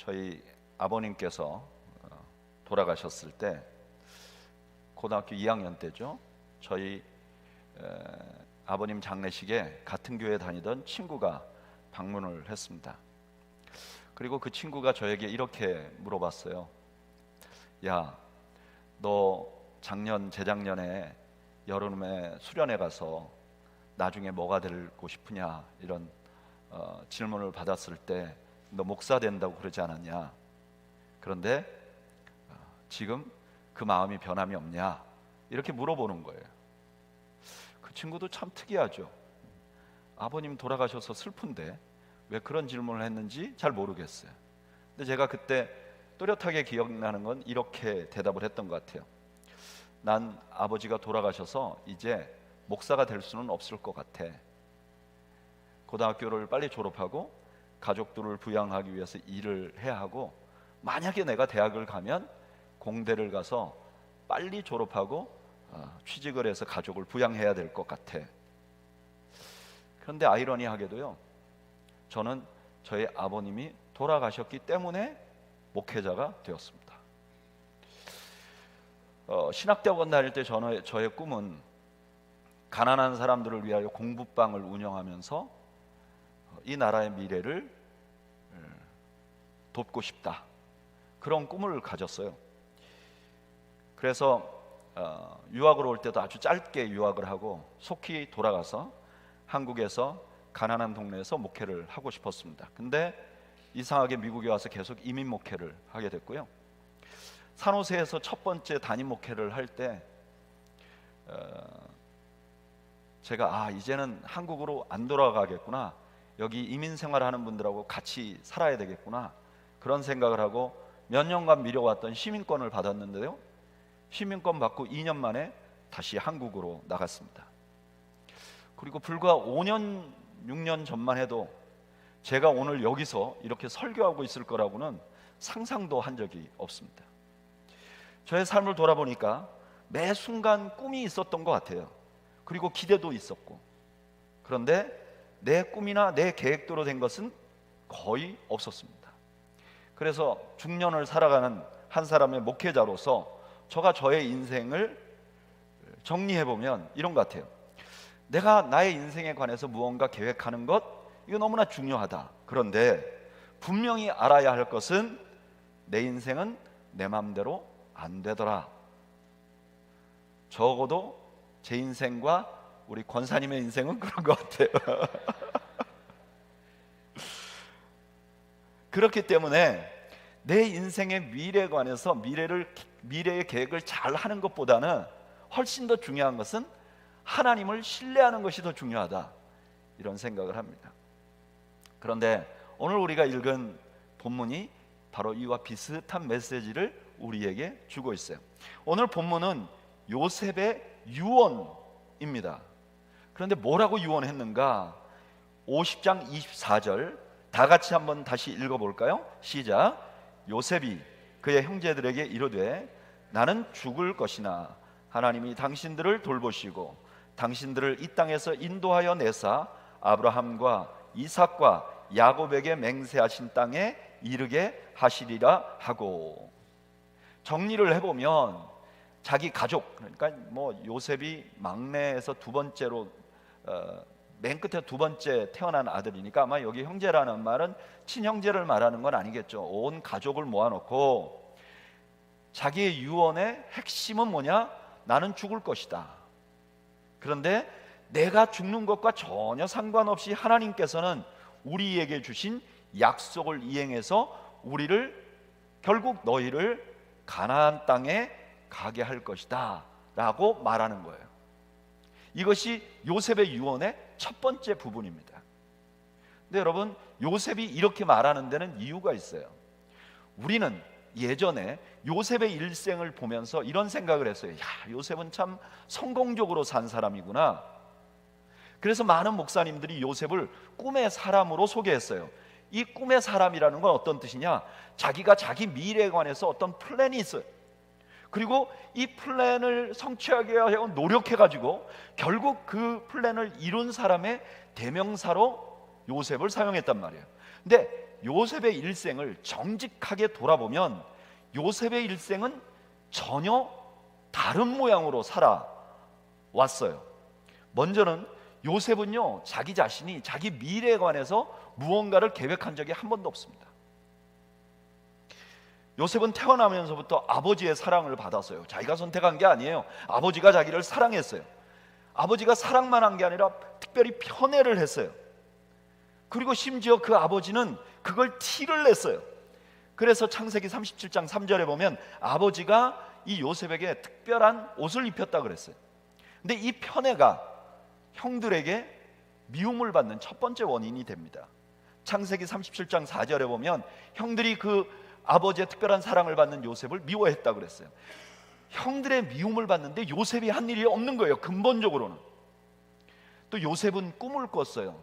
저희 아버님께서 돌아가셨을 때 고등학교 2학년 때죠. 저희 아버님 장례식에 같은 교회 다니던 친구가 방문을 했습니다. 그리고 그 친구가 저에게 이렇게 물어봤어요. 야, 너 재작년에 여름에 수련회 가서 나중에 뭐가 되고 싶으냐 이런 질문을 받았을 때 너 목사 된다고 그러지 않았냐? 그런데 지금 그 마음이 변함이 없냐? 이렇게 물어보는 거예요. 그 친구도 참 특이하죠. 아버님 돌아가셔서 슬픈데 왜 그런 질문을 했는지 잘 모르겠어요. 근데 제가 그때 또렷하게 기억나는 건 이렇게 대답을 했던 것 같아요. 난 아버지가 돌아가셔서 이제 목사가 될 수는 없을 것 같아. 고등학교를 빨리 졸업하고 가족들을 부양하기 위해서 일을 해야 하고, 만약에 내가 대학을 가면 공대를 가서 빨리 졸업하고 취직을 해서 가족을 부양해야 될 것 같아. 그런데 아이러니하게도요, 저는 저희 아버님이 돌아가셨기 때문에 목회자가 되었습니다. 신학대학원 다닐 때 저의 꿈은 가난한 사람들을 위하여 공부방을 운영하면서 이 나라의 미래를 돕고 싶다, 그런 꿈을 가졌어요. 그래서 유학을 올 때도 아주 짧게 유학을 하고 속히 돌아가서 한국에서 가난한 동네에서 목회를 하고 싶었습니다. 근데 이상하게 미국에 와서 계속 이민 목회를 하게 됐고요. 산호세에서 첫 번째 담임 목회를 할 때 제가 이제는 한국으로 안 돌아가겠구나, 여기 이민 생활하는 분들하고 같이 살아야 되겠구나, 그런 생각을 하고 몇 년간 미뤄왔던 시민권을 받았는데요, 시민권 받고 2년 만에 다시 한국으로 나갔습니다. 그리고 불과 5년 6년 전만 해도 제가 오늘 여기서 이렇게 설교하고 있을 거라고는 상상도 한 적이 없습니다. 저의 삶을 돌아보니까 매 순간 꿈이 있었던 것 같아요. 그리고 기대도 있었고, 그런데 내 꿈이나 내 계획대로 된 것은 거의 없었습니다. 그래서 중년을 살아가는 한 사람의 목회자로서 저의 인생을 정리해보면 이런 것 같아요. 내가 나의 인생에 관해서 무언가 계획하는 것, 이거 너무나 중요하다. 그런데 분명히 알아야 할 것은 내 인생은 내 마음대로 안 되더라. 적어도 제 인생과 우리 권사님의 인생은 그런 것 같아요. 그렇기 때문에 내 인생의 미래에 관해서 미래의 계획을 잘 하는 것보다는 훨씬 더 중요한 것은 하나님을 신뢰하는 것이 더 중요하다, 이런 생각을 합니다. 그런데 오늘 우리가 읽은 본문이 바로 이와 비슷한 메시지를 우리에게 주고 있어요. 오늘 본문은 요셉의 유언입니다. 그런데 뭐라고 유언했는가? 50장 24절 다 같이 한번 다시 읽어볼까요? 시작. 요셉이 그의 형제들에게 이르되 나는 죽을 것이나 하나님이 당신들을 돌보시고 당신들을 이 땅에서 인도하여 내사 아브라함과 이삭과 야곱에게 맹세하신 땅에 이르게 하시리라 하고. 정리를 해보면 자기 가족, 그러니까 요셉이 막내에서 두 번째로 맨 끝에 두 번째 태어난 아들이니까 아마 여기 형제라는 말은 친형제를 말하는 건 아니겠죠. 온 가족을 모아놓고 자기의 유언의 핵심은 뭐냐? 나는 죽을 것이다. 그런데 내가 죽는 것과 전혀 상관없이 하나님께서는 우리에게 주신 약속을 이행해서 결국 너희를 가나안 땅에 가게 할 것이다 라고 말하는 거예요. 이것이 요셉의 유언의 첫 번째 부분입니다. 근데 여러분, 요셉이 이렇게 말하는 데는 이유가 있어요. 우리는 예전에 요셉의 일생을 보면서 이런 생각을 했어요. 요셉은 참 성공적으로 산 사람이구나. 그래서 많은 목사님들이 요셉을 꿈의 사람으로 소개했어요. 이 꿈의 사람이라는 건 어떤 뜻이냐? 자기가 자기 미래에 관해서 어떤 플랜이 있어요. 그리고 이 플랜을 성취하기 위해 노력해가지고 결국 그 플랜을 이룬 사람의 대명사로 요셉을 사용했단 말이에요. 근데 요셉의 일생을 정직하게 돌아보면 요셉의 일생은 전혀 다른 모양으로 살아왔어요. 먼저는 요셉은요, 자기 자신이 자기 미래에 관해서 무언가를 계획한 적이 한 번도 없습니다. 요셉은 태어나면서부터 아버지의 사랑을 받았어요. 자기가 선택한 게 아니에요. 아버지가 자기를 사랑했어요. 아버지가 사랑만 한 게 아니라 특별히 편애를 했어요. 그리고 심지어 그 아버지는 그걸 티를 냈어요. 그래서 창세기 37장 3절에 보면 아버지가 이 요셉에게 특별한 옷을 입혔다 그랬어요. 근데 이 편애가 형들에게 미움을 받는 첫 번째 원인이 됩니다. 창세기 37장 4절에 보면 형들이 그 아버지의 특별한 사랑을 받는 요셉을 미워했다 그랬어요. 형들의 미움을 받는데 요셉이 한 일이 없는 거예요. 근본적으로는. 또 요셉은 꿈을 꿨어요.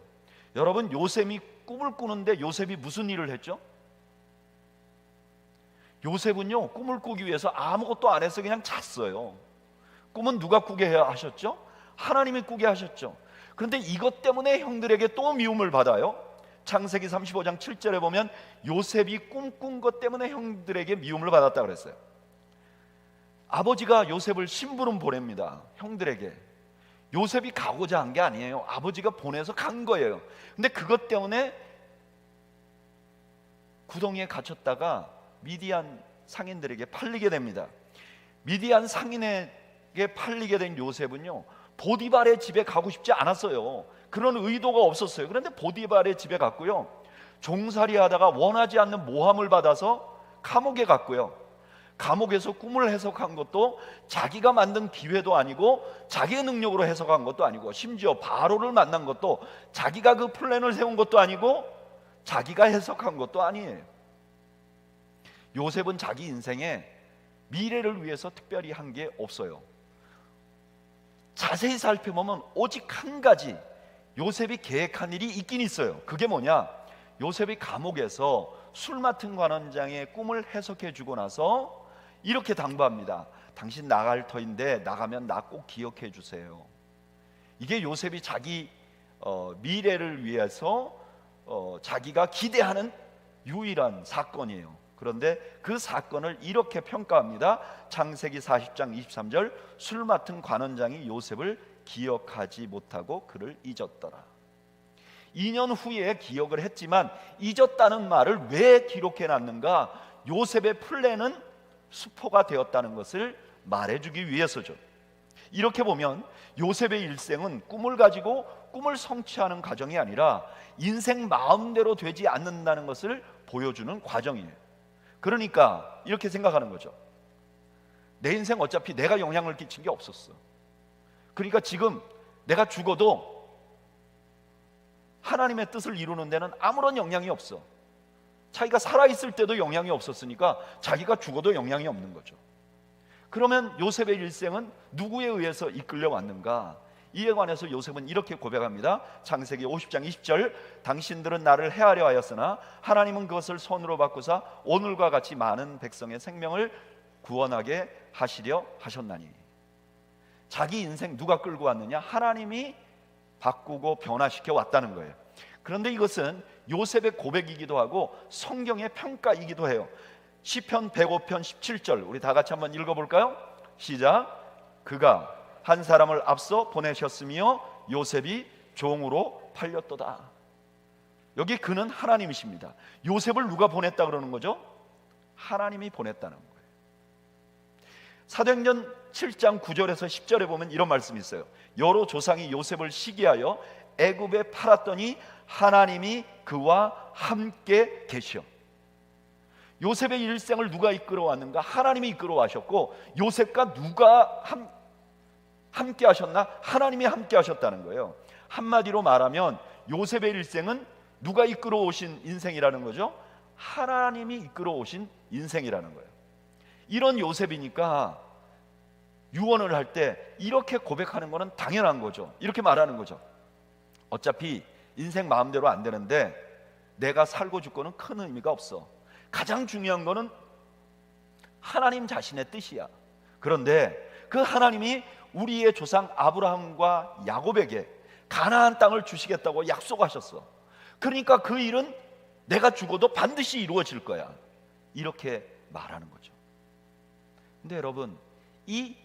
여러분, 요셉이 꿈을 꾸는데 요셉이 무슨 일을 했죠? 요셉은요, 꿈을 꾸기 위해서 아무것도 안 해서 그냥 잤어요. 꿈은 누가 꾸게 하셨죠? 하나님이 꾸게 하셨죠. 그런데 이것 때문에 형들에게 또 미움을 받아요. 창세기 35장 7절에 보면 요셉이 꿈꾼 것 때문에 형들에게 미움을 받았다 그랬어요. 아버지가 요셉을 심부름 보냅니다. 형들에게. 요셉이 가고자 한 게 아니에요. 아버지가 보내서 간 거예요. 근데 그것 때문에 구덩이에 갇혔다가 미디안 상인들에게 팔리게 됩니다. 미디안 상인에게 팔리게 된 요셉은요, 보디발의 집에 가고 싶지 않았어요. 그런 의도가 없었어요. 그런데 보디발의 집에 갔고요, 종살이 하다가 원하지 않는 모함을 받아서 감옥에 갔고요, 감옥에서 꿈을 해석한 것도 자기가 만든 기회도 아니고 자기의 능력으로 해석한 것도 아니고, 심지어 바로를 만난 것도 자기가 그 플랜을 세운 것도 아니고 자기가 해석한 것도 아니에요. 요셉은 자기 인생에 미래를 위해서 특별히 한 게 없어요. 자세히 살펴보면 오직 한 가지 요셉이 계획한 일이 있긴 있어요. 그게 뭐냐? 요셉이 감옥에서 술 맡은 관원장의 꿈을 해석해 주고 나서 이렇게 당부합니다. 당신 나갈 터인데 나가면 나 꼭 기억해 주세요. 이게 요셉이 자기 미래를 위해서 자기가 기대하는 유일한 사건이에요. 그런데 그 사건을 이렇게 평가합니다. 창세기 40장 23절, 술 맡은 관원장이 요셉을 기억하지 못하고 그를 잊었더라. 2년 후에 기억을 했지만 잊었다는 말을 왜 기록해 놨는가? 요셉의 플랜은 수포가 되었다는 것을 말해주기 위해서죠. 이렇게 보면 요셉의 일생은 꿈을 가지고 꿈을 성취하는 과정이 아니라 인생 마음대로 되지 않는다는 것을 보여주는 과정이에요. 그러니까 이렇게 생각하는 거죠. 내 인생 어차피 내가 영향을 끼친 게 없었어. 그러니까 지금 내가 죽어도 하나님의 뜻을 이루는 데는 아무런 영향이 없어. 자기가 살아있을 때도 영향이 없었으니까 자기가 죽어도 영향이 없는 거죠. 그러면 요셉의 일생은 누구에 의해서 이끌려 왔는가? 이에 관해서 요셉은 이렇게 고백합니다. 창세기 50장 20절, 당신들은 나를 해하려 하였으나 하나님은 그것을 손으로 바꾸사 오늘과 같이 많은 백성의 생명을 구원하게 하시려 하셨나니. 자기 인생 누가 끌고 왔느냐? 하나님이 바꾸고 변화시켜 왔다는 거예요. 그런데 이것은 요셉의 고백이기도 하고 성경의 평가이기도 해요. 시편 105편 17절, 우리 다 같이 한번 읽어볼까요? 시작. 그가 한 사람을 앞서 보내셨으며 요셉이 종으로 팔렸도다. 여기 그는 하나님이십니다. 요셉을 누가 보냈다 그러는 거죠? 하나님이 보냈다는 거예요. 사도행전 7장 9절에서 10절에 보면 이런 말씀이 있어요. 여러 조상이 요셉을 시기하여 애굽에 팔았더니 하나님이 그와 함께 계시오. 요셉의 일생을 누가 이끌어 왔는가? 하나님이 이끌어 와셨고, 요셉과 누가 함께 하셨나? 하나님이 함께 하셨다는 거예요. 한마디로 말하면 요셉의 일생은 누가 이끌어 오신 인생이라는 거죠? 하나님이 이끌어 오신 인생이라는 거예요. 이런 요셉이니까 유언을 할 때 이렇게 고백하는 것은 당연한 거죠. 이렇게 말하는 거죠. 어차피 인생 마음대로 안 되는데 내가 살고 죽고는 큰 의미가 없어. 가장 중요한 거는 하나님 자신의 뜻이야. 그런데 그 하나님이 우리의 조상 아브라함과 야곱에게 가나안 땅을 주시겠다고 약속하셨어. 그러니까 그 일은 내가 죽어도 반드시 이루어질 거야. 이렇게 말하는 거죠. 근데 여러분, 이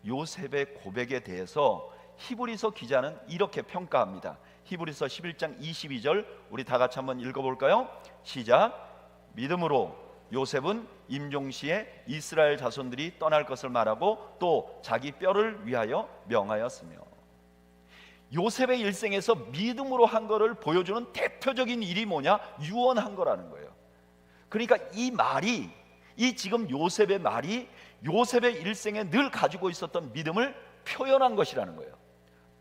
요셉의 고백에 대해서 히브리서 기자는 이렇게 평가합니다. 히브리서 11장 22절 우리 다 같이 한번 읽어볼까요? 시작. 믿음으로 요셉은 임종시에 이스라엘 자손들이 떠날 것을 말하고 또 자기 뼈를 위하여 명하였으며. 요셉의 일생에서 믿음으로 한 거를 보여주는 대표적인 일이 뭐냐? 유언한 거라는 거예요. 그러니까 이 말이, 이 지금 요셉의 말이 요셉의 일생에 늘 가지고 있었던 믿음을 표현한 것이라는 거예요.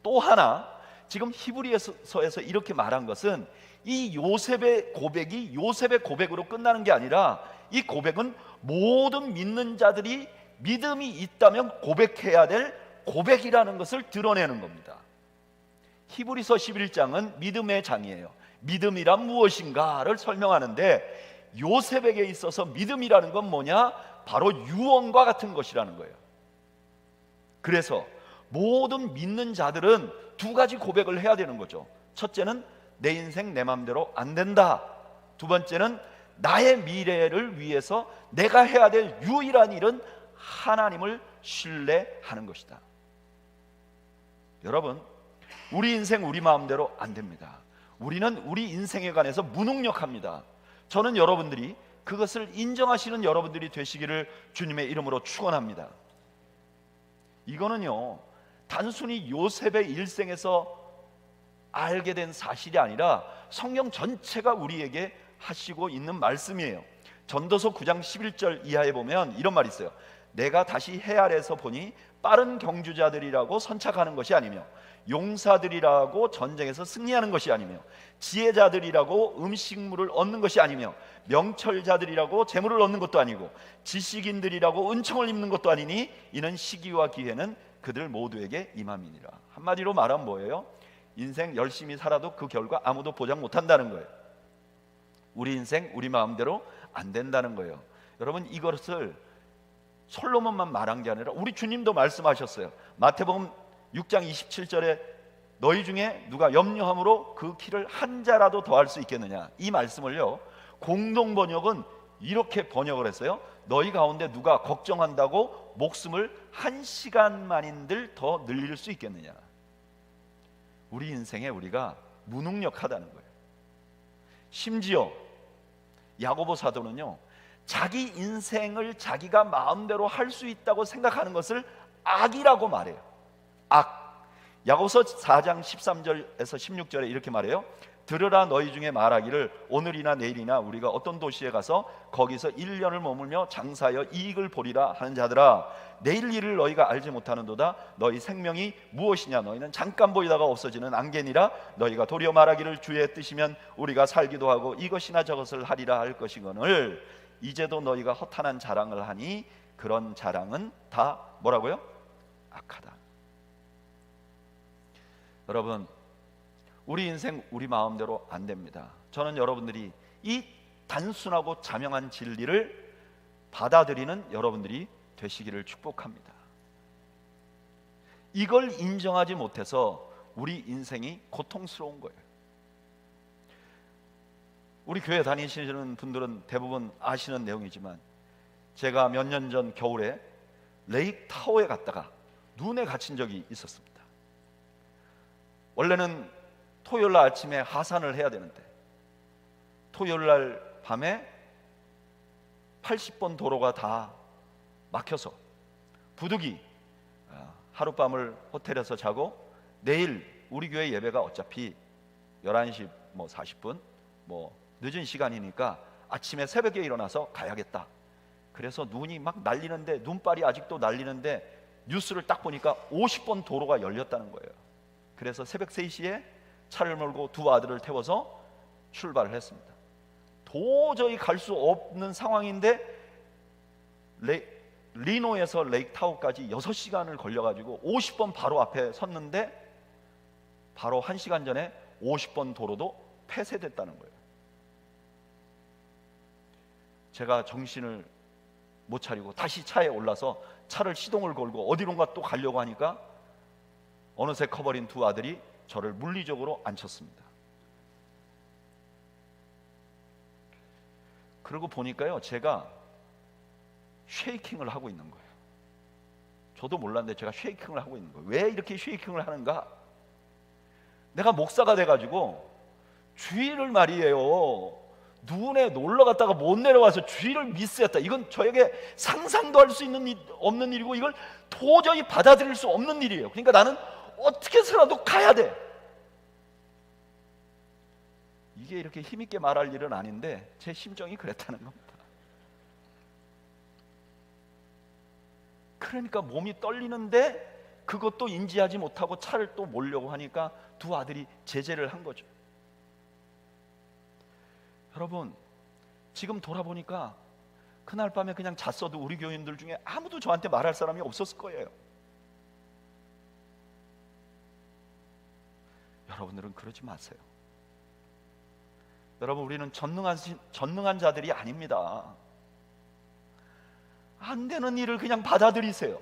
또 하나, 지금 히브리서에서 이렇게 말한 것은 이 요셉의 고백이 요셉의 고백으로 끝나는 게 아니라 이 고백은 모든 믿는 자들이 믿음이 있다면 고백해야 될 고백이라는 것을 드러내는 겁니다. 히브리서 11장은 믿음의 장이에요. 믿음이란 무엇인가를 설명하는데 요셉에게 있어서 믿음이라는 건 뭐냐? 바로 유언과 같은 것이라는 거예요. 그래서 모든 믿는 자들은 두 가지 고백을 해야 되는 거죠. 첫째는 내 인생 내 맘대로 안 된다. 두 번째는 나의 미래를 위해서 내가 해야 될 유일한 일은 하나님을 신뢰하는 것이다. 여러분, 우리 인생 우리 마음대로 안 됩니다. 우리는 우리 인생에 관해서 무능력합니다. 저는 여러분들이 그것을 인정하시는 여러분들이 되시기를 주님의 이름으로 축원합니다. 이거는요, 단순히 요셉의 일생에서 알게 된 사실이 아니라 성경 전체가 우리에게 하시고 있는 말씀이에요. 전도서 9장 11절 이하에 보면 이런 말이 있어요. 내가 다시 해 아래에서 보니 빠른 경주자들이라고 선착하는 것이 아니며 용사들이라고 전쟁에서 승리하는 것이 아니며 지혜자들이라고 음식물을 얻는 것이 아니며 명철자들이라고 재물을 얻는 것도 아니고 지식인들이라고 은총을 입는 것도 아니니 이는 시기와 기회는 그들 모두에게 임함이니라. 한마디로 말하면 뭐예요? 인생 열심히 살아도 그 결과 아무도 보장 못한다는 거예요. 우리 인생 우리 마음대로 안 된다는 거예요. 여러분, 이것을 솔로몬만 말한 게 아니라 우리 주님도 말씀하셨어요. 마태복음 6장 27절에 너희 중에 누가 염려함으로 그 키를 한 자라도 더할 수 있겠느냐. 이 말씀을요, 공동 번역은 이렇게 번역을 했어요. 너희 가운데 누가 걱정한다고 목숨을 한 시간만인들 더 늘릴 수 있겠느냐. 우리 인생에 우리가 무능력하다는 거예요. 심지어 야고보 사도는요, 자기 인생을 자기가 마음대로 할 수 있다고 생각하는 것을 악이라고 말해요. 악. 야고보서 4장 13절에서 16절에 이렇게 말해요. 들으라 너희 중에 말하기를 오늘이나 내일이나 우리가 어떤 도시에 가서 거기서 1년을 머물며 장사하여 이익을 보리라 하는 자들아, 내일 일을 너희가 알지 못하는도다. 너희 생명이 무엇이냐? 너희는 잠깐 보이다가 없어지는 안개니라. 너희가 도리어 말하기를 주의 뜻이면 우리가 살기도 하고 이것이나 저것을 하리라 할 것이거늘 이제도 너희가 허탄한 자랑을 하니 그런 자랑은 다 뭐라고요? 악하다. 여러분, 우리 인생 우리 마음대로 안 됩니다. 저는 여러분들이 이 단순하고 자명한 진리를 받아들이는 여러분들이 되시기를 축복합니다. 이걸 인정하지 못해서 우리 인생이 고통스러운 거예요. 우리 교회 다니시는 분들은 대부분 아시는 내용이지만 제가 몇 년 전 겨울에 레이크 타워에 갔다가 눈에 갇힌 적이 있었습니다. 원래는 토요일 날 아침에 하산을 해야 되는데 토요일 날 밤에 80번 도로가 다 막혀서 부득이 하룻밤을 호텔에서 자고 내일 우리 교회 예배가 어차피 11시 40분 늦은 시간이니까 아침에 새벽에 일어나서 가야겠다. 그래서 눈이 막 날리는데 눈발이 아직도 날리는데 뉴스를 딱 보니까 50번 도로가 열렸다는 거예요. 그래서 새벽 3시에 차를 몰고 두 아들을 태워서 출발을 했습니다. 도저히 갈 수 없는 상황인데 리노에서 레이크 타워까지 6시간을 걸려가지고 50번 바로 앞에 섰는데 바로 1시간 전에 50번 도로도 폐쇄됐다는 거예요. 제가 정신을 못 차리고 다시 차에 올라서 차를 시동을 걸고 어디론가 또 가려고 하니까 어느새 커버린 두 아들이 저를 물리적으로 앉혔습니다. 그러고 보니까요, 제가 쉐이킹을 하고 있는 거예요. 저도 몰랐는데 제가 쉐이킹을 하고 있는 거예요. 왜 이렇게 쉐이킹을 하는가? 내가 목사가 돼가지고 주일을 말이에요, 눈에 놀러 갔다가 못 내려와서 주일을 미스했다. 이건 저에게 상상도 할 수 없는 일이고, 이걸 도저히 받아들일 수 없는 일이에요. 그러니까 나는 어떻게 해서라도 가야 돼. 이게 이렇게 힘있게 말할 일은 아닌데 제 심정이 그랬다는 겁니다. 그러니까 몸이 떨리는데 그것도 인지하지 못하고 차를 또 몰려고 하니까 두 아들이 제재를 한 거죠. 여러분, 지금 돌아보니까 그날 밤에 그냥 잤어도 우리 교인들 중에 아무도 저한테 말할 사람이 없었을 거예요. 여러분들은 그러지 마세요. 여러분, 우리는 전능한 자들이 아닙니다. 안 되는 일을 그냥 받아들이세요.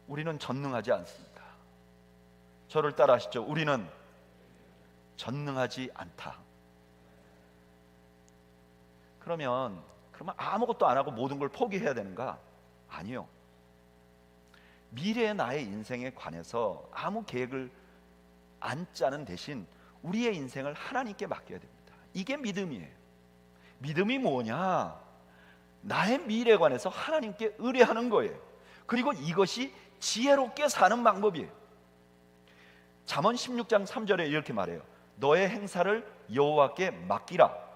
우리는 전능하지 않습니다. 저를 따라 하시죠. 우리는 전능하지 않다. 그러면 아무것도 안 하고 모든 걸 포기해야 되는가? 아니요. 미래의 나의 인생에 관해서 아무 계획을 안 짜는 대신 우리의 인생을 하나님께 맡겨야 됩니다. 이게 믿음이에요. 믿음이 뭐냐? 나의 미래에 관해서 하나님께 의뢰하는 거예요. 그리고 이것이 지혜롭게 사는 방법이에요. 잠언 16장 3절에 이렇게 말해요. 너의 행사를 여호와께 맡기라.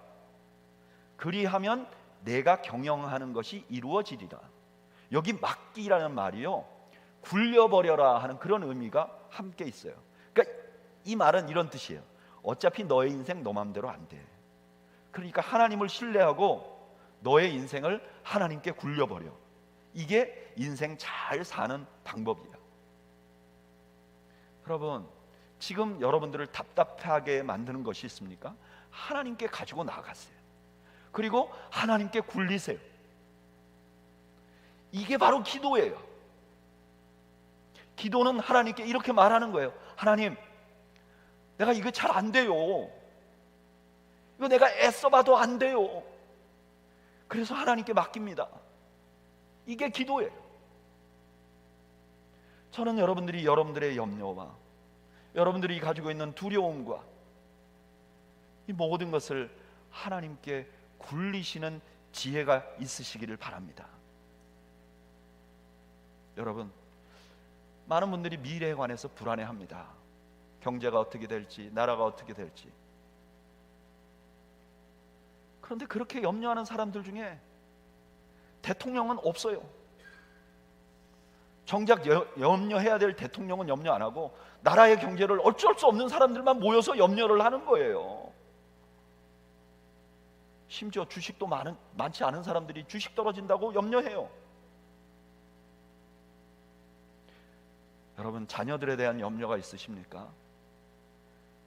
그리하면 내가 경영하는 것이 이루어지리라. 여기 맡기라는 말이요, 굴려버려라 하는 그런 의미가 함께 있어요. 그러니까 이 말은 이런 뜻이에요. 어차피 너의 인생 너 맘대로 안 돼. 그러니까 하나님을 신뢰하고 너의 인생을 하나님께 굴려버려. 이게 인생 잘 사는 방법이야. 여러분, 지금 여러분들을 답답하게 만드는 것이 있습니까? 하나님께 가지고 나가세요. 그리고 하나님께 굴리세요. 이게 바로 기도예요. 기도는 하나님께 이렇게 말하는 거예요. 하나님, 내가 이거 잘 안 돼요. 이거 내가 애써봐도 안 돼요. 그래서 하나님께 맡깁니다. 이게 기도예요. 저는 여러분들의 염려와 여러분들이 가지고 있는 두려움과 이 모든 것을 하나님께 굴리시는 지혜가 있으시기를 바랍니다. 여러분, 많은 분들이 미래에 관해서 불안해합니다. 경제가 어떻게 될지, 나라가 어떻게 될지. 그런데 그렇게 염려하는 사람들 중에 대통령은 없어요. 정작 염려해야 될 대통령은 염려 안 하고 나라의 경제를 어쩔 수 없는 사람들만 모여서 염려를 하는 거예요. 심지어 주식도 많지 않은 사람들이 주식 떨어진다고 염려해요. 여러분, 자녀들에 대한 염려가 있으십니까?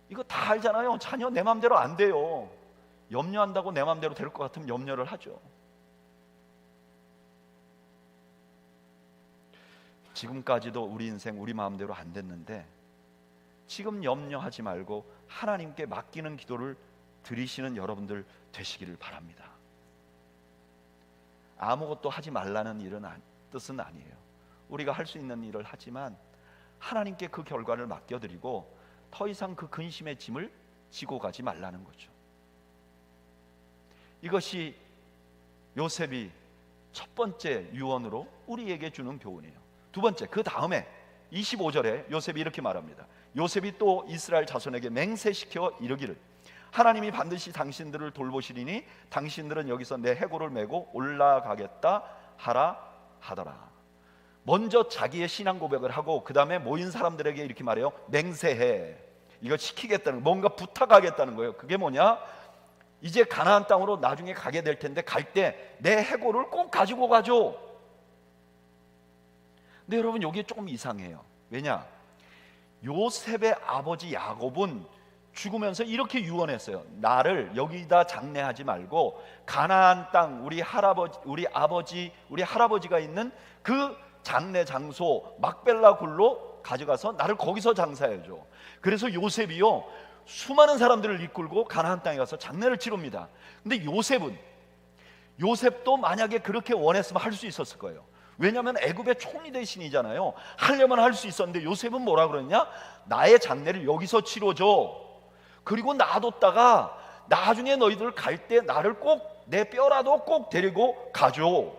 이거 다 알잖아요. 자녀 내 맘대로 안 돼요. 염려한다고 내 맘대로 될 것 같으면 염려를 하죠. 지금까지도 우리 인생 우리 마음대로 안 됐는데 지금 염려하지 말고 하나님께 맡기는 기도를 드리시는 여러분들 되시기를 바랍니다. 아무것도 하지 말라는 뜻은 아니에요. 우리가 할 수 있는 일을 하지만 하나님께 그 결과를 맡겨드리고 더 이상 그 근심의 짐을 지고 가지 말라는 거죠. 이것이 요셉이 첫 번째 유언으로 우리에게 주는 교훈이에요. 두 번째, 그 다음에 25절에 요셉이 이렇게 말합니다. 요셉이 또 이스라엘 자손에게 맹세시켜 이르기를 하나님이 반드시 당신들을 돌보시리니 당신들은 여기서 내 해골을 메고 올라가겠다 하라 하더라. 먼저 자기의 신앙 고백을 하고 그 다음에 모인 사람들에게 이렇게 말해요. 맹세해. 이거 시키겠다는, 뭔가 부탁하겠다는 거예요. 그게 뭐냐? 이제 가나안 땅으로 나중에 가게 될 텐데 갈 때 내 해골을 꼭 가지고 가죠. 근데 여러분, 여기 조금 이상해요. 왜냐? 요셉의 아버지 야곱은 죽으면서 이렇게 유언했어요. 나를 여기다 장례하지 말고 가나안 땅, 우리 할아버지가 있는 그 장례 장소 막벨라 굴로 가져가서 나를 거기서 장사해줘. 그래서 요셉이요, 수많은 사람들을 이끌고 가나안 땅에 가서 장례를 치릅니다. 근데 요셉은 요셉도 만약에 그렇게 원했으면 할 수 있었을 거예요. 왜냐하면 애굽의 총리 대신이잖아요. 하려면 할 수 있었는데 요셉은 뭐라 그랬냐? 나의 장례를 여기서 치러줘. 그리고 놔뒀다가 나중에 너희들 갈 때 나를 꼭, 내 뼈라도 꼭 데리고 가줘.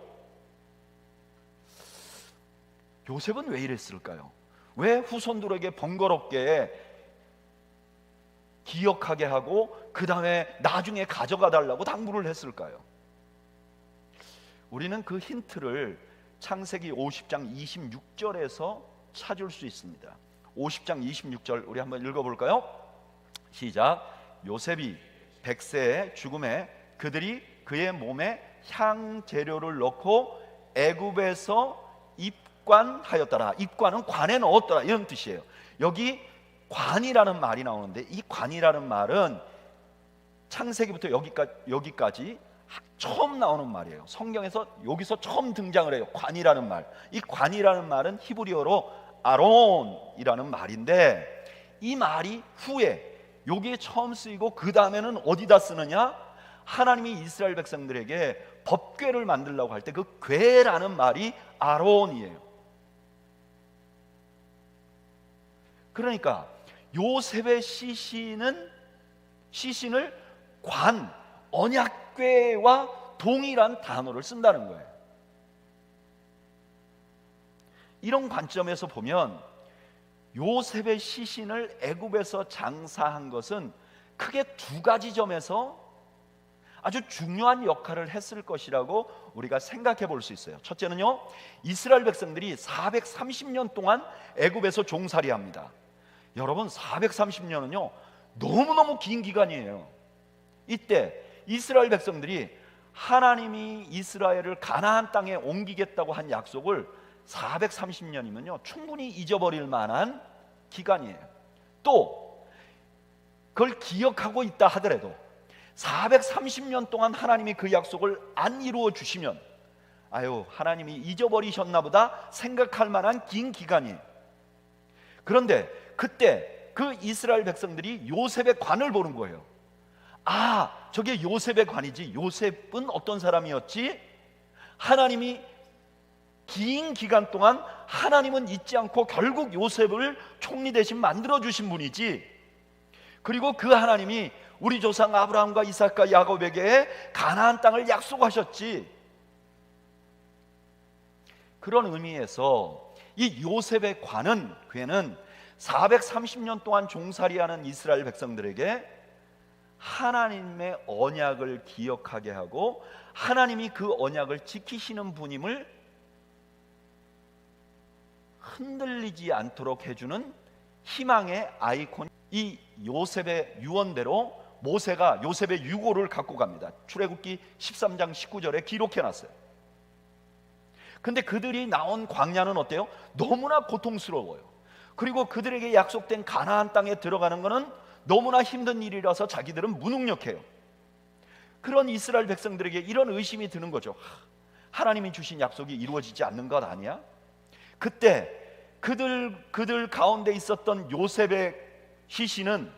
요셉은 왜 이랬을까요? 왜 후손들에게 번거롭게 기억하게 하고 그 다음에 나중에 가져가 달라고 당부를 했을까요? 우리는 그 힌트를 창세기 50장 26절에서 찾을 수 있습니다. 50장 26절 우리 한번 읽어볼까요? 시작. 요셉이 100세의 죽음에 그들이 그의 몸에 향재료를 넣고 애굽에서 입관하였더라. 입관은 관에 넣었더라 이런 뜻이에요. 여기 관이라는 말이 나오는데 이 관이라는 말은 창세기부터 여기까지 처음 나오는 말이에요. 성경에서 여기서 처음 등장을 해요. 관이라는 말. 이 관이라는 말은 히브리어로 아론이라는 말인데 이 말이 후에 여기에 처음 쓰이고 그 다음에는 어디다 쓰느냐? 하나님이 이스라엘 백성들에게 법궤를 만들려고 할 때 그 궤라는 말이 아론이에요. 그러니까 요셉의 시신을 관, 언약궤와 동일한 단어를 쓴다는 거예요. 이런 관점에서 보면 요셉의 시신을 애굽에서 장사한 것은 크게 두 가지 점에서 아주 중요한 역할을 했을 것이라고 우리가 생각해 볼 수 있어요. 첫째는요, 이스라엘 백성들이 430년 동안 애굽에서 종살이합니다. 여러분 430년은요 너무너무 긴 기간이에요. 이때 이스라엘 백성들이 하나님이 이스라엘을 가나안 땅에 옮기겠다고 한 약속을 430년이면요 충분히 잊어버릴 만한 기간이에요. 또 그걸 기억하고 있다 하더라도 430년 동안 하나님이 그 약속을 안 이루어 주시면 아유 하나님이 잊어버리셨나 보다 생각할 만한 긴 기간이에요. 그런데 그때 그 이스라엘 백성들이 요셉의 관을 보는 거예요. 아, 저게 요셉의 관이지. 요셉은 어떤 사람이었지? 하나님이 긴 기간 동안 하나님은 잊지 않고 결국 요셉을 총리 대신 만들어주신 분이지. 그리고 그 하나님이 우리 조상 아브라함과 이삭과 야곱에게 가나안 땅을 약속하셨지. 그런 의미에서 이 요셉의 관은, 궤는 430년 동안 종살이하는 이스라엘 백성들에게 하나님의 언약을 기억하게 하고 하나님이 그 언약을 지키시는 분임을 흔들리지 않도록 해주는 희망의 아이콘. 이 요셉의 유언대로 모세가 요셉의 유고를 갖고 갑니다. 출애굽기 13장 19절에 기록해놨어요. 근데 그들이 나온 광야는 어때요? 너무나 고통스러워요. 그리고 그들에게 약속된 가나안 땅에 들어가는 것은 너무나 힘든 일이라서 자기들은 무능력해요. 그런 이스라엘 백성들에게 이런 의심이 드는 거죠. 하나님이 주신 약속이 이루어지지 않는 것 아니야? 그때 그들 가운데 있었던 요셉의 시신은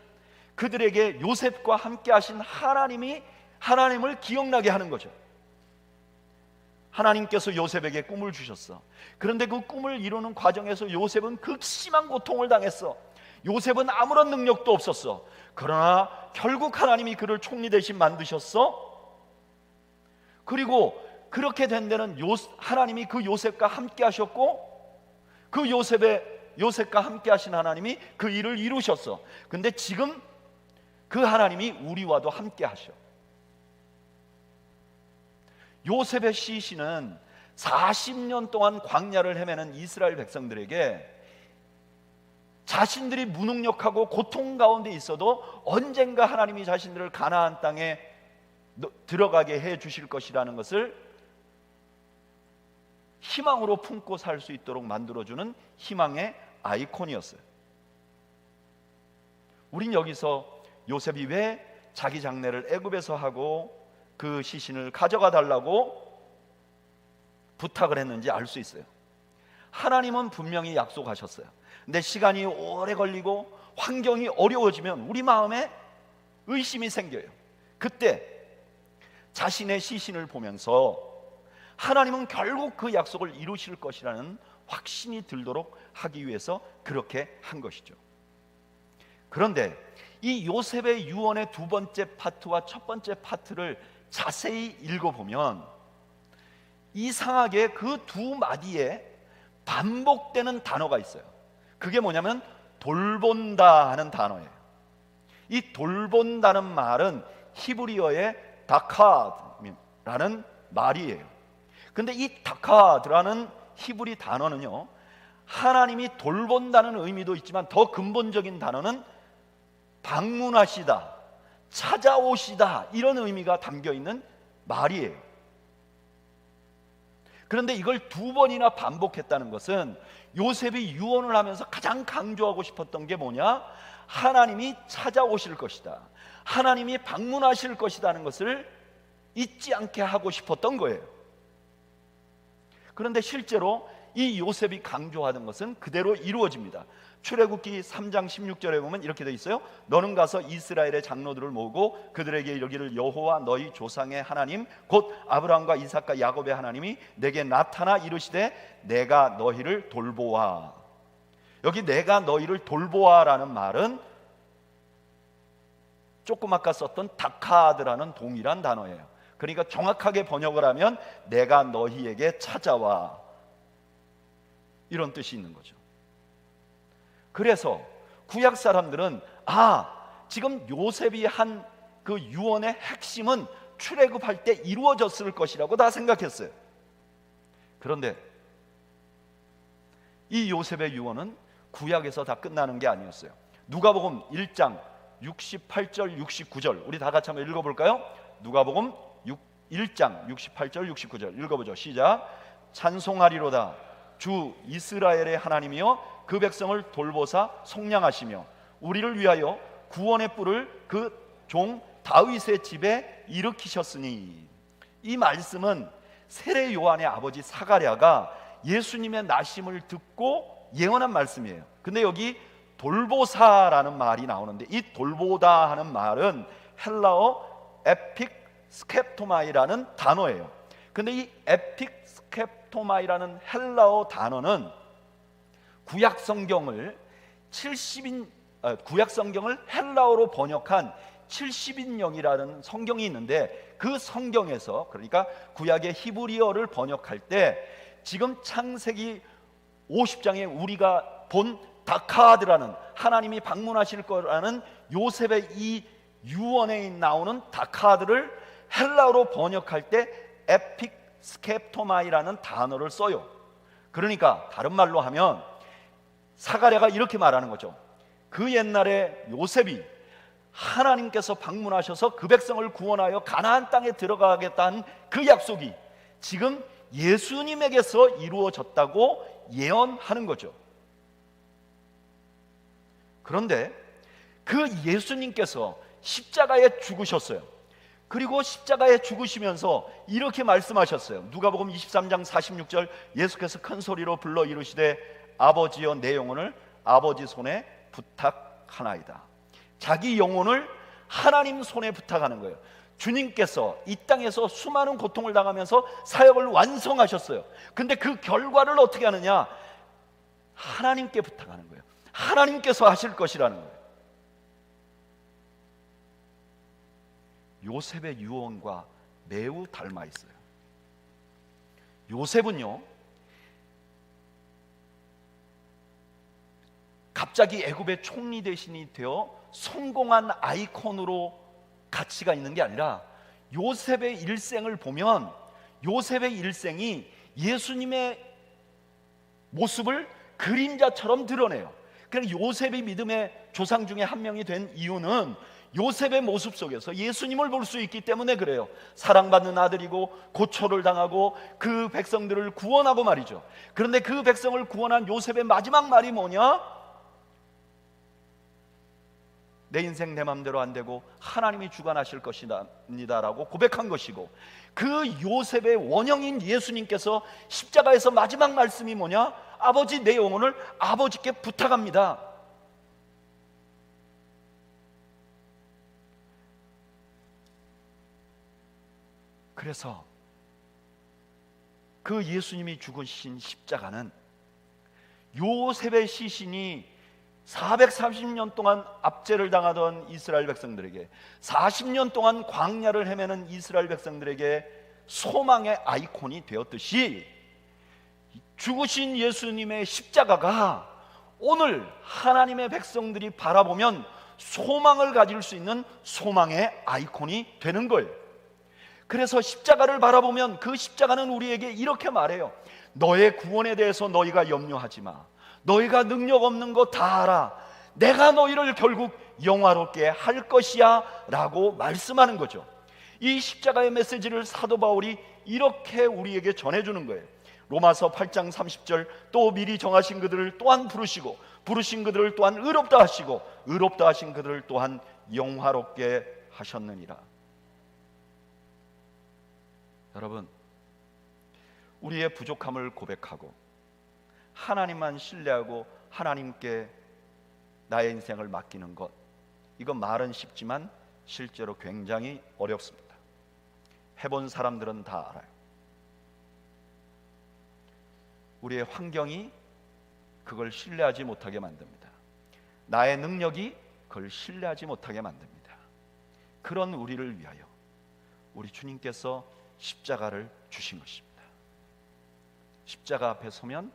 그들에게 요셉과 함께 하신 하나님을 기억나게 하는 거죠. 하나님께서 요셉에게 꿈을 주셨어. 그런데 그 꿈을 이루는 과정에서 요셉은 극심한 고통을 당했어. 요셉은 아무런 능력도 없었어. 그러나 결국 하나님이 그를 총리 대신 만드셨어. 그리고 그렇게 된 데는 하나님이 그 요셉과 함께 하셨고 그 요셉과 함께 하신 하나님이 그 일을 이루셨어. 근데 지금 그 하나님이 우리와도 함께 하셔. 요셉의 시신은 40년 동안 광야를 헤매는 이스라엘 백성들에게 자신들이 무능력하고 고통 가운데 있어도 언젠가 하나님이 자신들을 가나안 땅에 들어가게 해 주실 것이라는 것을 희망으로 품고 살 수 있도록 만들어주는 희망의 아이콘이었어요. 우린 여기서 요셉이 왜 자기 장례를 애굽에서 하고 그 시신을 가져가 달라고 부탁을 했는지 알 수 있어요. 하나님은 분명히 약속하셨어요. 근데 시간이 오래 걸리고 환경이 어려워지면 우리 마음에 의심이 생겨요. 그때 자신의 시신을 보면서 하나님은 결국 그 약속을 이루실 것이라는 확신이 들도록 하기 위해서 그렇게 한 것이죠. 그런데 이 요셉의 유언의 두 번째 파트와 첫 번째 파트를 자세히 읽어보면 이상하게 그 두 마디에 반복되는 단어가 있어요. 그게 뭐냐면 돌본다 하는 단어예요. 이 돌본다는 말은 히브리어의 다카드라는 말이에요. 근데 이 다카드라는 히브리 단어는요, 하나님이 돌본다는 의미도 있지만 더 근본적인 단어는 방문하시다, 찾아오시다, 이런 의미가 담겨 있는 말이에요. 그런데 이걸 두 번이나 반복했다는 것은 요셉이 유언을 하면서 가장 강조하고 싶었던 게 뭐냐? 하나님이 찾아오실 것이다, 하나님이 방문하실 것이라는 것을 잊지 않게 하고 싶었던 거예요. 그런데 실제로 이 요셉이 강조하던 것은 그대로 이루어집니다. 출애굽기 3장 16절에 보면 이렇게 되어 있어요. 너는 가서 이스라엘의 장로들을 모으고 그들에게 이르기를 여호와 너희 조상의 하나님 곧 아브라함과 이삭과 야곱의 하나님이 내게 나타나 이르시되 내가 너희를 돌보아. 여기 내가 너희를 돌보아라는 말은 조금 아까 썼던 다카드라는 동일한 단어예요. 그러니까 정확하게 번역을 하면 내가 너희에게 찾아와, 이런 뜻이 있는 거죠. 그래서 구약 사람들은 지금 요셉이 한 그 유언의 핵심은 출애굽할 때 이루어졌을 것이라고 다 생각했어요. 그런데 이 요셉의 유언은 구약에서 다 끝나는 게 아니었어요. 누가복음 1장 68절 69절 우리 다 같이 한번 읽어볼까요? 누가복음 1장 68절 69절 읽어보죠. 시작. 찬송하리로다 주 이스라엘의 하나님이여 그 백성을 돌보사 속량하시며 우리를 위하여 구원의 뿔을 그 종 다윗의 집에 일으키셨으니. 이 말씀은 세례 요한의 아버지 사가랴가 예수님의 나심을 듣고 예언한 말씀이에요. 근데 여기 돌보사라는 말이 나오는데 이 돌보다 하는 말은 헬라어 에픽 스켑토마이라는 단어예요. 근데 이 에픽 스켑토마이라는 헬라어 단어는 구약 성경을 헬라어로 번역한 70인명이라는 성경이 있는데 그 성경에서, 그러니까 구약의 히브리어를 번역할 때 지금 창세기 50장에 우리가 본 다카드라는 하나님이 방문하실 거라는 요셉의 이 유언에 나오는 다카드를 헬라어로 번역할 때 에픽 스켑토마이라는 단어를 써요. 그러니까 다른 말로 하면 사가랴가 이렇게 말하는 거죠. 그 옛날에 요셉이 하나님께서 방문하셔서 그 백성을 구원하여 가나안 땅에 들어가겠다는 그 약속이 지금 예수님에게서 이루어졌다고 예언하는 거죠. 그런데 그 예수님께서 십자가에 죽으셨어요. 그리고 십자가에 죽으시면서 이렇게 말씀하셨어요. 누가복음 23장 46절 예수께서 큰 소리로 불러 이르시되 아버지여 내 영혼을 아버지 손에 부탁하나이다. 자기 영혼을 하나님 손에 부탁하는 거예요. 주님께서 이 땅에서 수많은 고통을 당하면서 사역을 완성하셨어요. 근데 그 결과를 어떻게 하느냐? 하나님께 부탁하는 거예요. 하나님께서 하실 것이라는 거예요. 요셉의 유언과 매우 닮아 있어요. 요셉은요, 갑자기 애굽의 총리 대신이 되어 성공한 아이콘으로 가치가 있는 게 아니라 요셉의 일생을 보면 요셉의 일생이 예수님의 모습을 그림자처럼 드러내요. 그러니까 요셉이 믿음의 조상 중에 한 명이 된 이유는 요셉의 모습 속에서 예수님을 볼 수 있기 때문에 그래요. 사랑받는 아들이고 고초를 당하고 그 백성들을 구원하고 말이죠. 그런데 그 백성을 구원한 요셉의 마지막 말이 뭐냐? 내 인생 내 맘대로 안 되고 하나님이 주관하실 것입니다라고 고백한 것이고, 그 요셉의 원형인 예수님께서 십자가에서 마지막 말씀이 뭐냐? 아버지 내 영혼을 아버지께 부탁합니다. 그래서 그 예수님이 죽으신 십자가는 요셉의 시신이 430년 동안 압제를 당하던 이스라엘 백성들에게, 40년 동안 광야를 헤매는 이스라엘 백성들에게 소망의 아이콘이 되었듯이, 죽으신 예수님의 십자가가 오늘 하나님의 백성들이 바라보면 소망을 가질 수 있는 소망의 아이콘이 되는 거예요. 그래서 십자가를 바라보면 그 십자가는 우리에게 이렇게 말해요. 너의 구원에 대해서 너희가 염려하지 마. 너희가 능력 없는 거 다 알아. 내가 너희를 결국 영화롭게 할 것이야 라고 말씀하는 거죠. 이 십자가의 메시지를 사도 바울이 이렇게 우리에게 전해주는 거예요. 로마서 8장 30절, 또 미리 정하신 그들을 또한 부르시고 부르신 그들을 또한 의롭다 하시고 의롭다 하신 그들을 또한 영화롭게 하셨느니라. 여러분, 우리의 부족함을 고백하고 하나님만 신뢰하고 하나님께 나의 인생을 맡기는 것, 이건 말은 쉽지만 실제로 굉장히 어렵습니다. 해본 사람들은 다 알아요. 우리의 환경이 그걸 신뢰하지 못하게 만듭니다. 나의 능력이 그걸 신뢰하지 못하게 만듭니다. 그런 우리를 위하여 우리 주님께서 십자가를 주신 것입니다. 십자가 앞에 서면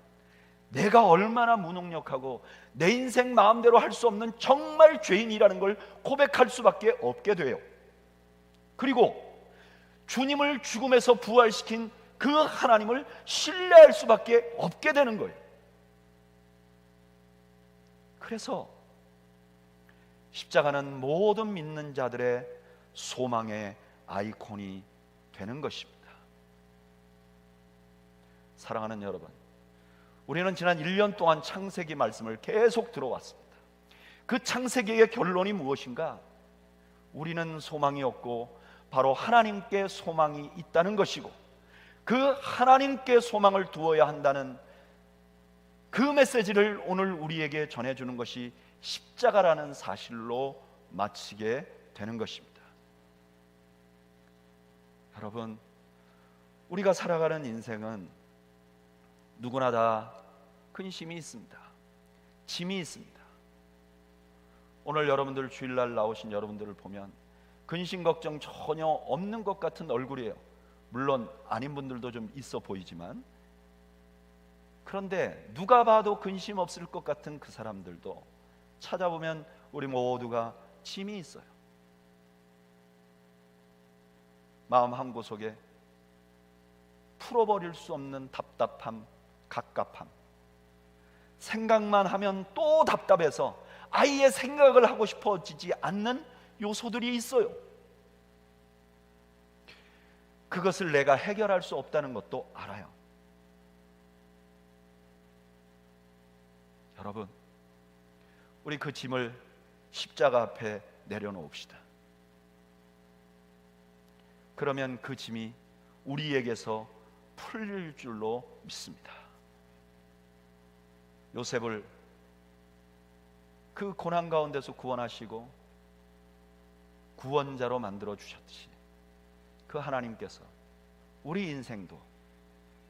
내가 얼마나 무능력하고 내 인생 마음대로 할 수 없는 정말 죄인이라는 걸 고백할 수밖에 없게 돼요. 그리고 주님을 죽음에서 부활시킨 그 하나님을 신뢰할 수밖에 없게 되는 거예요. 그래서 십자가는 모든 믿는 자들의 소망의 아이콘이 되는 것입니다. 사랑하는 여러분, 우리는 지난 1년 동안 창세기 말씀을 계속 들어왔습니다. 그 창세기의 결론이 무엇인가? 우리는 소망이 없고 바로 하나님께 소망이 있다는 것이고, 그 하나님께 소망을 두어야 한다는 그 메시지를 오늘 우리에게 전해주는 것이 십자가라는 사실로 마치게 되는 것입니다. 여러분, 우리가 살아가는 인생은 누구나 다 근심이 있습니다. 짐이 있습니다. 오늘 여러분들 주일날 나오신 여러분들을 보면 근심 걱정 전혀 없는 것 같은 얼굴이에요. 물론 아닌 분들도 좀 있어 보이지만, 그런데 누가 봐도 근심 없을 것 같은 그 사람들도 찾아보면 우리 모두가 짐이 있어요. 마음 한구석에 풀어버릴 수 없는 답답함, 갑갑함, 생각만 하면 또 답답해서 아예 생각을 하고 싶어지지 않는 요소들이 있어요. 그것을 내가 해결할 수 없다는 것도 알아요. 여러분, 우리 그 짐을 십자가 앞에 내려놓읍시다. 그러면 그 짐이 우리에게서 풀릴 줄로 믿습니다. 요셉을 그 고난 가운데서 구원하시고 구원자로 만들어 주셨듯이 그 하나님께서 우리 인생도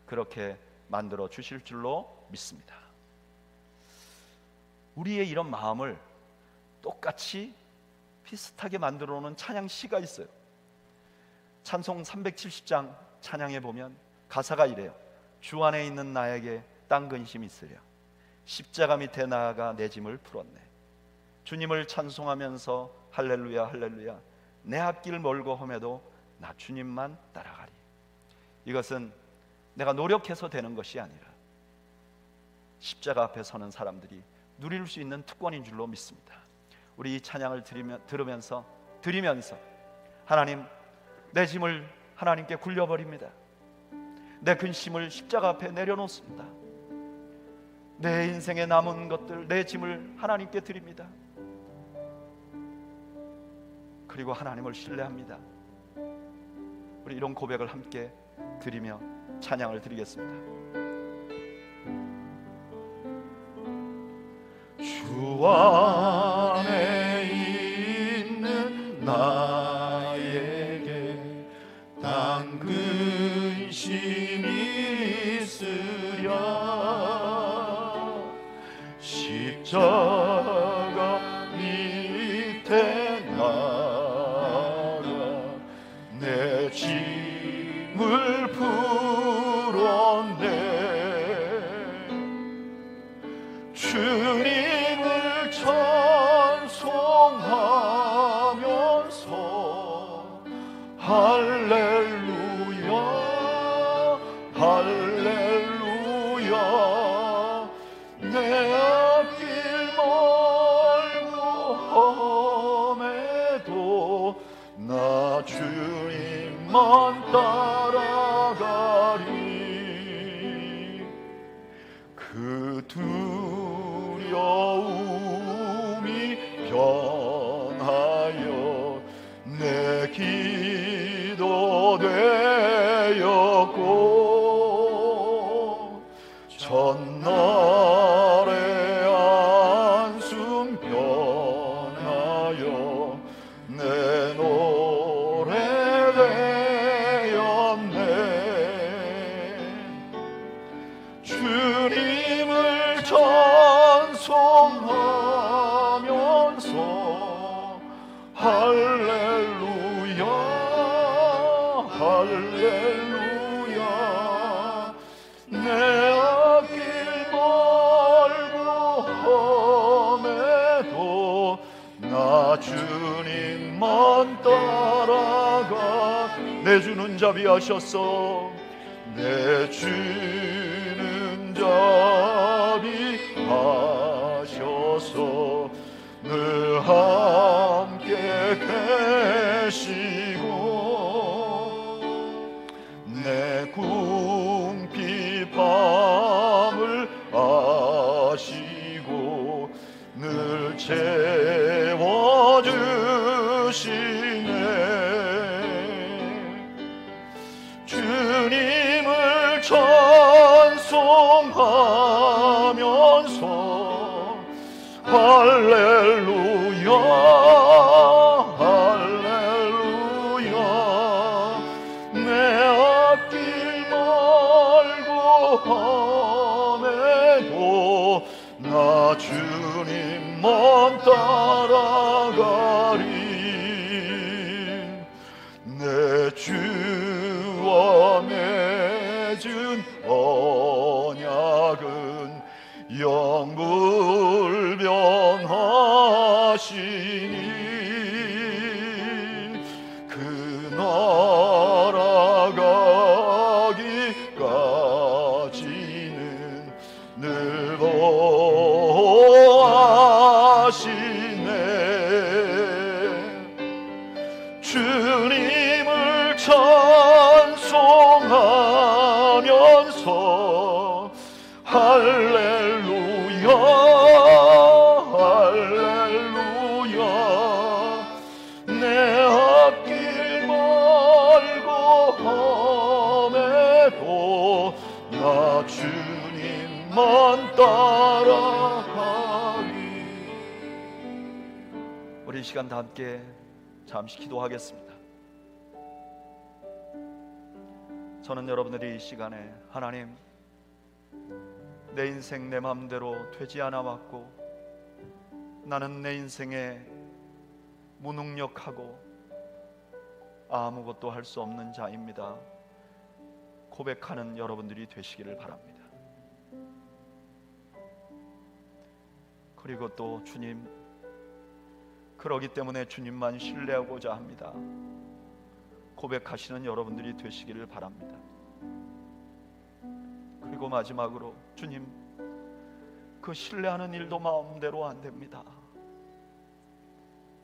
그렇게 만들어 주실 줄로 믿습니다. 우리의 이런 마음을 똑같이 비슷하게 만들어 놓은 찬양 시가 있어요. 찬송 370장 찬양에 보면 가사가 이래요. 주 안에 있는 나에게 딴 근심이 있으랴. 십자가 밑에 나아가 내 짐을 풀었네. 주님을 찬송하면서 할렐루야 할렐루야, 내 앞길 멀고 험해도 나 주님만 따라가리. 이것은 내가 노력해서 되는 것이 아니라 십자가 앞에 서는 사람들이 누릴 수 있는 특권인 줄로 믿습니다. 우리 이 찬양을 드리면서 하나님, 내 짐을 하나님께 굴려버립니다. 내 근심을 십자가 앞에 내려놓습니다. 내 인생에 남은 것들, 내 짐을 하나님께 드립니다. 그리고 하나님을 신뢰합니다. 우리 이런 고백을 함께 드리며 찬양을 드리겠습니다. 주 안에 있는 나에게 딴 있으랴. 십자가 밑에 나가 내 짐을 풀었네. 주님을 찬송하면서 할렐루야 할렐루야. 내 앞길 멀고 험해도 나 주님만 따라가리. 그 두려움이 변하여 내 기도 되었고 전날의 안숨 변하여 내 노래 되었네. 주님을 찬송하면서 할렐루야 할렐루야. 내 앞길 멀고 험해도 나 주님만 따라가. 내 주는 자비하셨어. 내 주는 자비하셔서 늘 함께 계시고 내 궁핍 밤을 아시고 늘 채워주시네. 주님을 찬송하면서 할렐루야 할렐루야. 내 앞길 멀고 험해도 나 주님만 따라가리. 내 주와 맺은 언약은 영불변하시니 그 나라 가기까지는 늘 보호하시네. 주님을 찬송하면서 할렐루야 할렐루야. 내 앞길 멀고 험해도 나 주님만 따라가리. 우리 이 시간 다 함께 잠시 기도하겠습니다. 저는 여러분들이 이 시간에 하나님, 내 인생 내 마음대로 되지 않아 왔고 나는 내 인생에 무능력하고 아무것도 할 수 없는 자입니다 고백하는 여러분들이 되시기를 바랍니다. 그리고 또 주님, 그러기 때문에 주님만 신뢰하고자 합니다 고백하시는 여러분들이 되시기를 바랍니다. 그리고 마지막으로 주님, 그 신뢰하는 일도 마음대로 안 됩니다.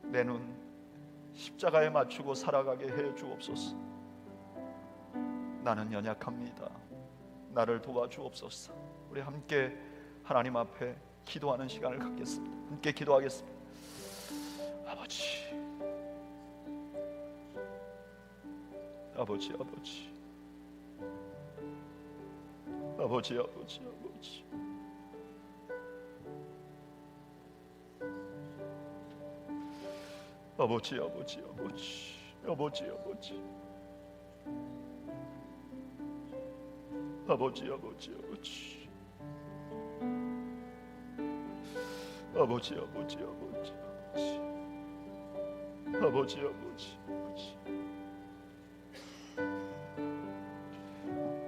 내 눈 십자가에 맞추고 살아가게 해 주옵소서. 나는 연약합니다. 나를 도와주옵소서. 우리 함께 하나님 앞에 기도하는 시간을 갖겠습니다. 함께 기도하겠습니다. 아버지, 아버지, 아버지, 아버지, 아버지, 아버지. 아버지, 아버지, 아버지, 아버지, 아버지. 아버지, 아버지, 아버지, 아버지, 아버지, 아버지, 아버지, 아버지, 아버지,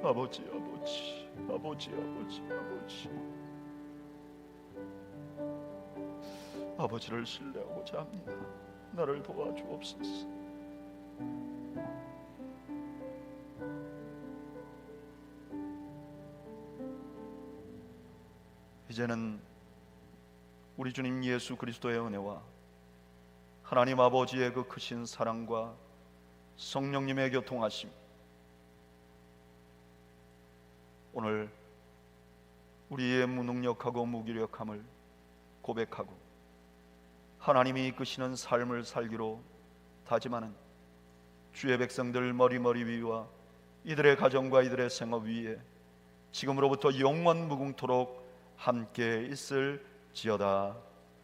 아버지, 아버지, 아버지, 아버지, 아버지, 아버지를 신뢰하고자 합니다. 나를 도와주옵소서. 이제는 우리 주님 예수 그리스도의 은혜와 하나님 아버지의 그 크신 사랑과 성령님의 교통하심, 오늘 우리의 무능력하고 무기력함을 고백하고 하나님이 이끄시는 삶을 살기로 다짐하는 주의 백성들 머리머리 위와 이들의 가정과 이들의 생업 위에 지금으로부터 영원 무궁토록 함께 있을지어다.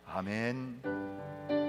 아멘.